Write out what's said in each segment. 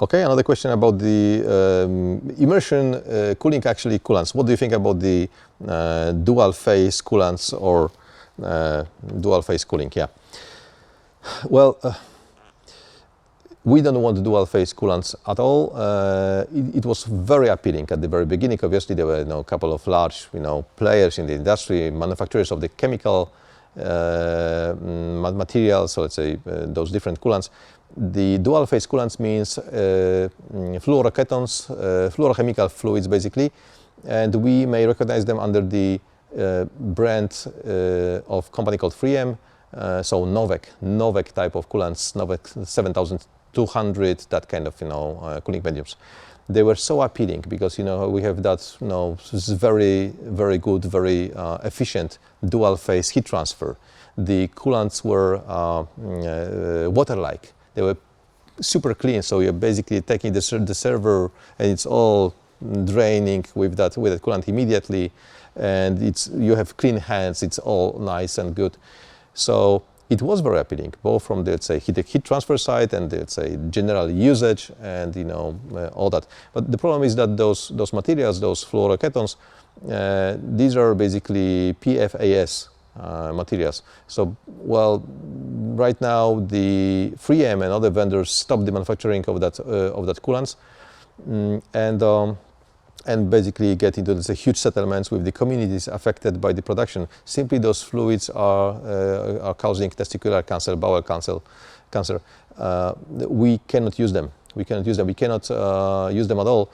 Okay, another question about the immersion cooling, actually coolants. What do you think about the dual phase coolants or dual phase cooling? Yeah. Well, we don't want dual phase coolants at all. It was very appealing at the very beginning. Obviously, there were a couple of large players in the industry, manufacturers of the chemical materials, so let's say those different coolants. The dual phase coolants means fluoroketones, fluorochemical fluids basically, and we may recognize them under the brand of company called 3M, so Novec type of coolants, Novec 7200, that kind of cooling mediums. They were so appealing because we have that very good, very efficient dual phase heat transfer. The coolants were water-like. They were super clean, so you're basically taking the server and it's all draining with that coolant immediately, and you have clean hands. It's all nice and good. So it was very appealing, both from the heat transfer side and the general usage and all that. But the problem is that those materials, those fluoroketones, these are basically PFAS materials. So, well, right now the 3M and other vendors stopped the manufacturing of that coolants, and basically get into huge settlements with the communities affected by the production. Simply those fluids are causing testicular cancer, bowel cancer. We cannot use them. We cannot use them at all.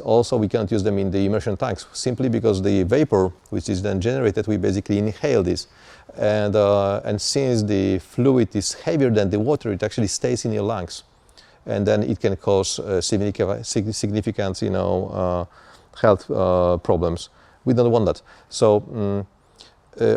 Also, we cannot use them in the immersion tanks, simply because the vapor, which is then generated, we basically inhale this. And since the fluid is heavier than the water, it actually stays in your lungs. And then it can cause significant health problems. We don't want that. So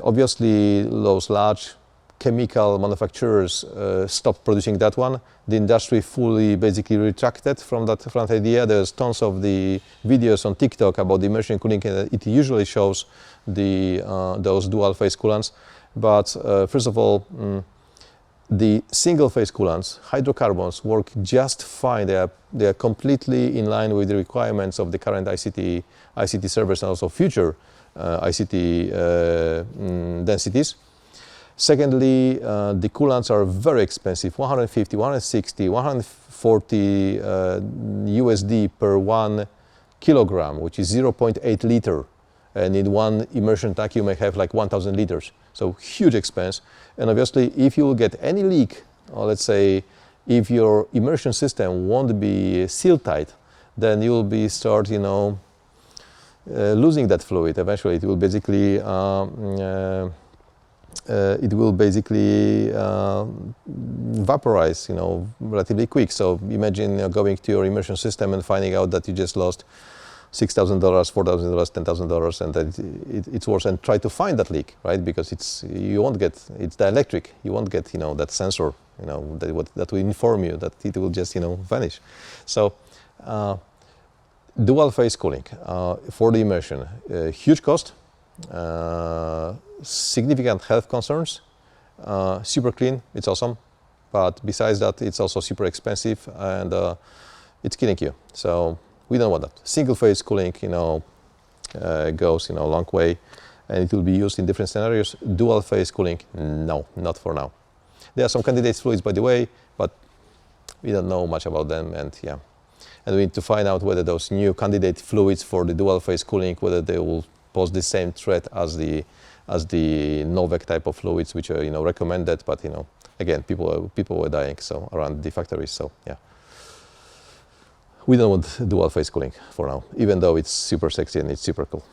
obviously those large chemical manufacturers stopped producing that one. The industry fully basically retracted from that idea. There's tons of the videos on TikTok about the immersion cooling, and it usually shows those dual phase coolants. But first of all, the single phase coolants, hydrocarbons, work just fine. They are completely in line with the requirements of the current ICT servers and also future ICT densities. Secondly, the coolants are very expensive, 150, 160, 140 USD per 1 kilogram, which is 0.8 liter. And in one immersion tank, you may have like 1,000 liters. So huge expense. And obviously, if you will get any leak, or let's say, if your immersion system won't be seal tight, then you will start losing that fluid. Eventually, it will basically vaporize, relatively quick. So imagine going to your immersion system and finding out that you just lost $6,000, $4,000, $10,000, and that it's worse. And try to find that leak, right? Because it's dielectric. You won't get that sensor, that will inform you that it will just vanish. So dual phase cooling for the immersion, huge cost, significant health concerns, super clean, it's awesome, but besides that, it's also super expensive, and it's killing you. So we don't want that. Single phase cooling, goes a long way, and it will be used in different scenarios. Dual phase cooling, no, not for now. There are some candidate fluids, by the way, but we don't know much about them, and we need to find out whether those new candidate fluids for the dual phase cooling, whether they will pose the same threat as the Novec type of fluids, which are recommended. But again, people were dying around the factories. So yeah, we don't want dual phase cooling for now, even though it's super sexy and it's super cool.